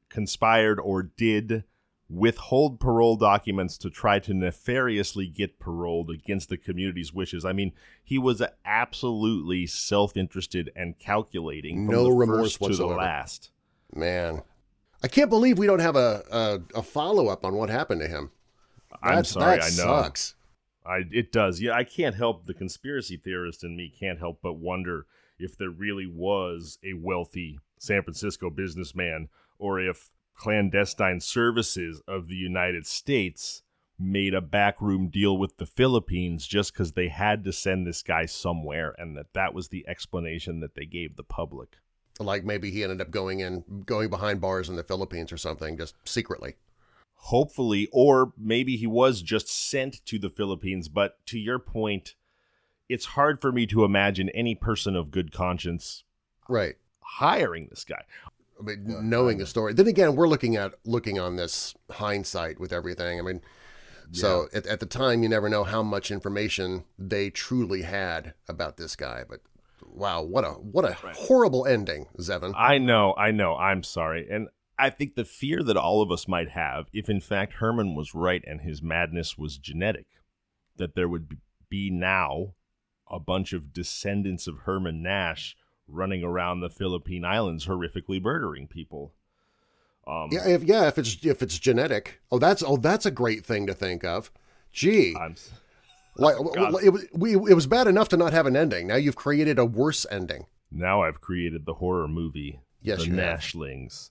conspired or did withhold parole documents to try to nefariously get paroled against the community's wishes. I mean, he was absolutely self-interested and calculating from the remorse first whatsoever. to the last. Man, I can't believe we don't have a follow-up on what happened to him. I'm sorry, that I know. Sucks. It does. Yeah, I can't help, the conspiracy theorist in me can't help but wonder if there really was a wealthy San Francisco businessman, or if clandestine services of the United States made a backroom deal with the Philippines just because they had to send this guy somewhere, and that was the explanation that they gave the public. Like maybe he ended up going behind bars in the Philippines or something, just secretly. Hopefully, or maybe he was just sent to the Philippines. But to your point, it's hard for me to imagine any person of good conscience hiring this guy. I mean, knowing the story. Then again, we're looking on this hindsight with everything. I mean, so at the time, you never know how much information they truly had about this guy. But wow, what a horrible ending, Zevon. I know. I'm sorry. And I think the fear that all of us might have, if in fact Herman was right and his madness was genetic, that there would be now a bunch of descendants of Herman Nash running around the Philippine Islands horrifically murdering people. If it's genetic. That's a great thing to think of. Gee. It was bad enough to not have an ending. Now you've created a worse ending. Now I've created the horror movie, The Nashlings.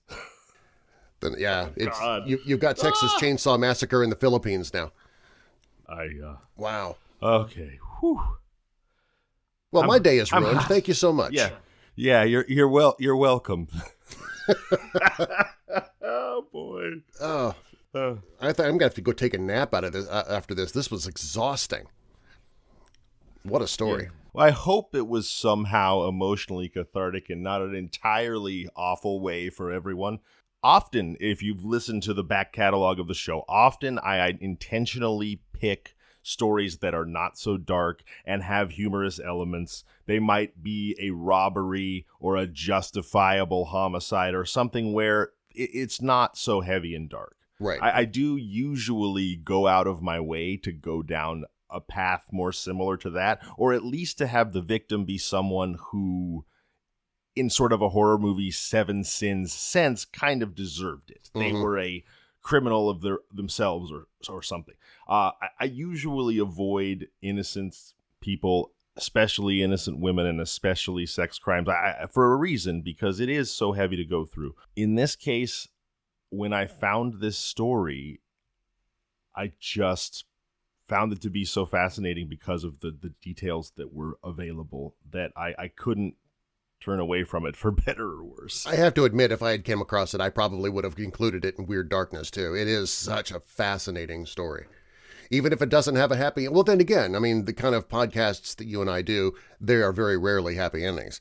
Then you've got Texas Chainsaw Massacre in the Philippines now. Wow. Okay. Whew. Well, my day is ruined. Thank you so much. Yeah. You're welcome. Oh boy. Oh. I'm gonna have to go take a nap out of this after this. This was exhausting. What a story. Yeah. Well, I hope it was somehow emotionally cathartic and not an entirely awful way for everyone. Often, if you've listened to the back catalog of the show, I intentionally pick stories that are not so dark and have humorous elements. They might be a robbery or a justifiable homicide or something where it's not so heavy and dark. Right. I do usually go out of my way to go down a path more similar to that, or at least to have the victim be someone who, in sort of a horror movie Seven Sins sense, kind of deserved it. They were a criminal of themselves or something. I usually avoid innocent people especially innocent women and especially sex crimes, for a reason, because it is so heavy to go through. In this case, when I found this story, I just found it to be so fascinating because of the details that were available that I couldn't turn away from it for better or worse. I have to admit, if I had came across it, I probably would have included it in Weird Darkness, too. It is such a fascinating story. Even if it doesn't have a happy... Well, then again, I mean, the kind of podcasts that you and I do, they are very rarely happy endings.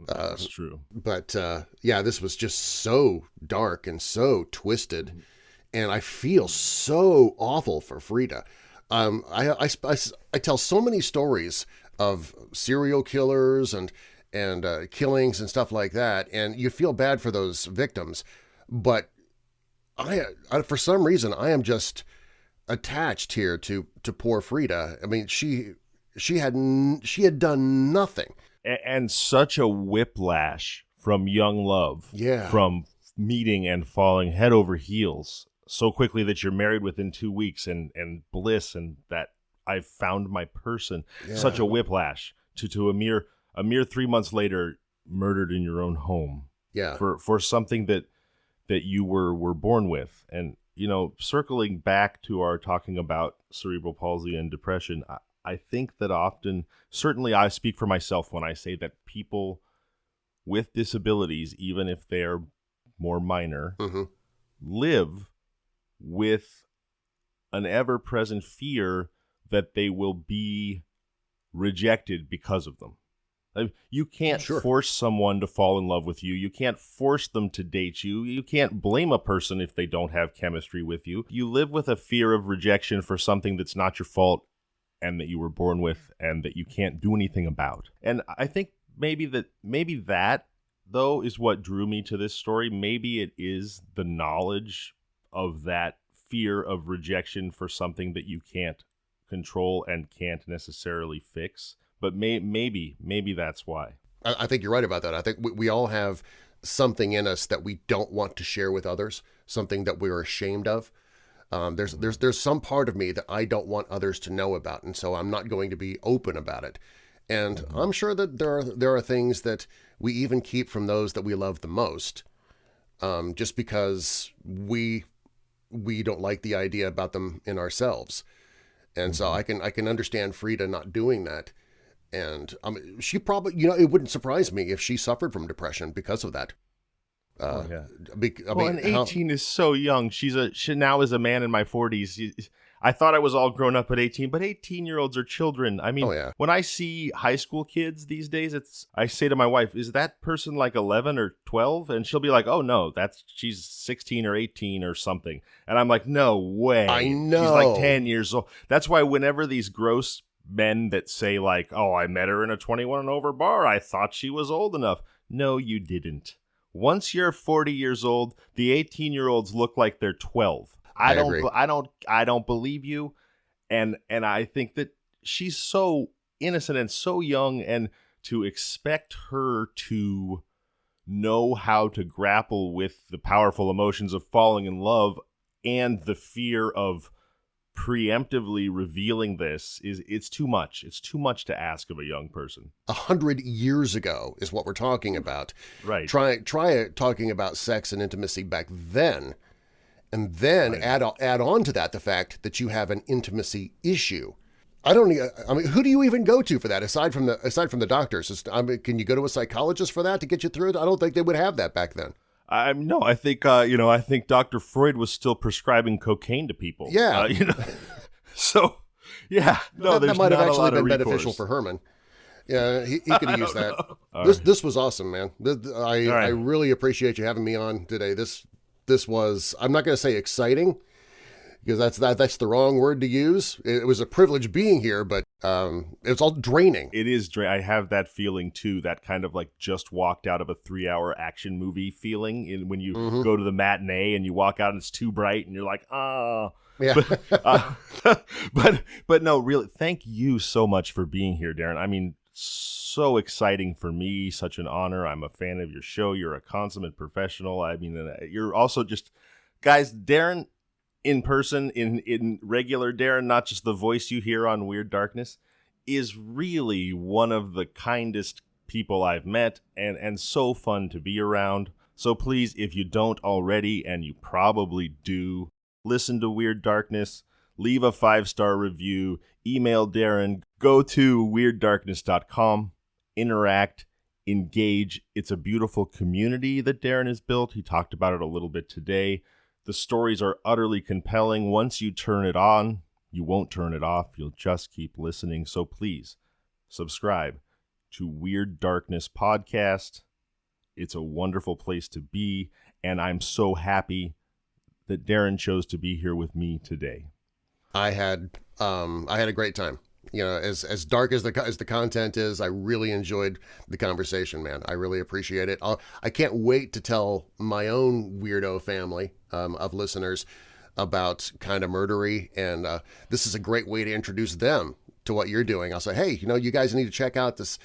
That's true. But, yeah, this was just so dark and so twisted, and I feel so awful for Freida. I tell so many stories of serial killers and killings and stuff like that, and you feel bad for those victims. But I for some reason, I am just attached here to poor Freida. I mean, she had done nothing, and such a whiplash from young love, from meeting and falling head over heels so quickly that you're married within 2 weeks, and bliss, and that I've found my person. Such a whiplash to a mere 3 months later, murdered in your own home. For something that you were born with. And circling back to our talking about cerebral palsy and depression, I think that often, certainly I speak for myself when I say that people with disabilities, even if they're more minor, live with an ever-present fear that they will be rejected because of them. You can't force someone to fall in love with you. You can't force them to date you. You can't blame a person if they don't have chemistry with you. You live with a fear of rejection for something that's not your fault and that you were born with and that you can't do anything about. And I think maybe that, though, is what drew me to this story. Maybe it is the knowledge of that fear of rejection for something that you can't control and can't necessarily fix. But maybe that's why. I think you're right about that. I think we all have something in us that we don't want to share with others, something that we're ashamed of. There's some part of me that I don't want others to know about, and so I'm not going to be open about it. And I'm sure that there are things that we even keep from those that we love the most, just because we don't like the idea about them in ourselves. And so I can understand Freida not doing that. And she probably, it wouldn't surprise me if she suffered from depression because of that. And 18 is so young. She now is a man in my 40s. I thought I was all grown up at 18, but 18-year-olds are children. I mean, when I see high school kids these days, I say to my wife, is that person like 11 or 12? And she'll be like, oh, no, she's 16 or 18 or something. And I'm like, no way. I know. She's like 10 years old. That's why whenever these gross men that say like, oh, I met her in a 21 and over bar, I thought she was old enough. No, you didn't. Once you're 40 years old, the 18-year-olds look like they're 12. I don't believe you. And I think that she's so innocent and so young, and to expect her to know how to grapple with the powerful emotions of falling in love and the fear of preemptively revealing this it's too much. It's too much to ask of a young person. 100 years ago is what we're talking about. Right. Try talking about sex and intimacy back then, and then add on to that the fact that you have an intimacy issue. I mean, who do you even go to for that aside from the doctors? Can you go to a psychologist for that to get you through it? I don't think they would have that back then. No, I think I think Dr. Freud was still prescribing cocaine to people. Yeah, So, yeah, no, that might have actually been beneficial for Herman. Yeah, he could have used that. This was awesome, man. I really appreciate you having me on today. This was, I'm not going to say exciting, because that's the wrong word to use. It was a privilege being here, but it's all draining. It is I have that feeling too, that kind of like just walked out of a 3-hour action movie feeling when you go to the matinee and you walk out and it's too bright and you're like, oh. Yeah. But no, really, thank you so much for being here, Darren. I mean, so exciting for me, such an honor. I'm a fan of your show. You're a consummate professional. I mean, you're also just, guys, Darren, in person, in regular Darren, not just the voice you hear on Weird Darkness, is really one of the kindest people I've met and so fun to be around. So please, if you don't already, and you probably do, listen to Weird Darkness, leave a 5-star review, email Darren, go to weirddarkness.com, interact, engage. It's a beautiful community that Darren has built. He talked about it a little bit today. The stories are utterly compelling. Once you turn it on, you won't turn it off. You'll just keep listening. So please, subscribe to Weird Darkness Podcast. It's a wonderful place to be, and I'm so happy that Darren chose to be here with me today. I had a great time. You know, as dark as the content is, I really enjoyed the conversation, man. I really appreciate it. I can't wait to tell my own weirdo family of listeners about Kinda Murdery, and this is a great way to introduce them to what you're doing. I'll say, hey, you know, you guys need to check out this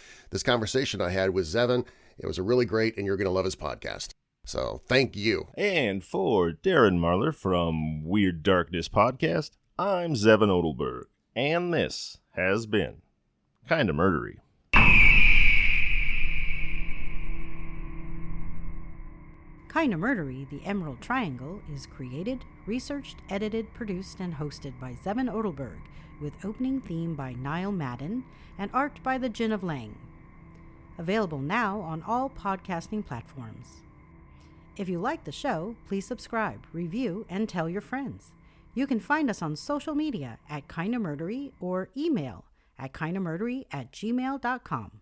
conversation I had with Zevon. It was really great, and you're going to love his podcast. So thank you. And for Darren Marlar from Weird Darkness Podcast, I'm Zevon Odelberg, and this has been Kinda Murdery. Kinda Murdery, The Emerald Triangle, is created, researched, edited, produced, and hosted by Zevon Odelberg, with opening theme by Niall Madden and art by the Gin of Lang. Available now on all podcasting platforms. If you like the show, please subscribe, review, and tell your friends. You can find us on social media at Kinda Murdery or email at kindamurdery@gmail.com.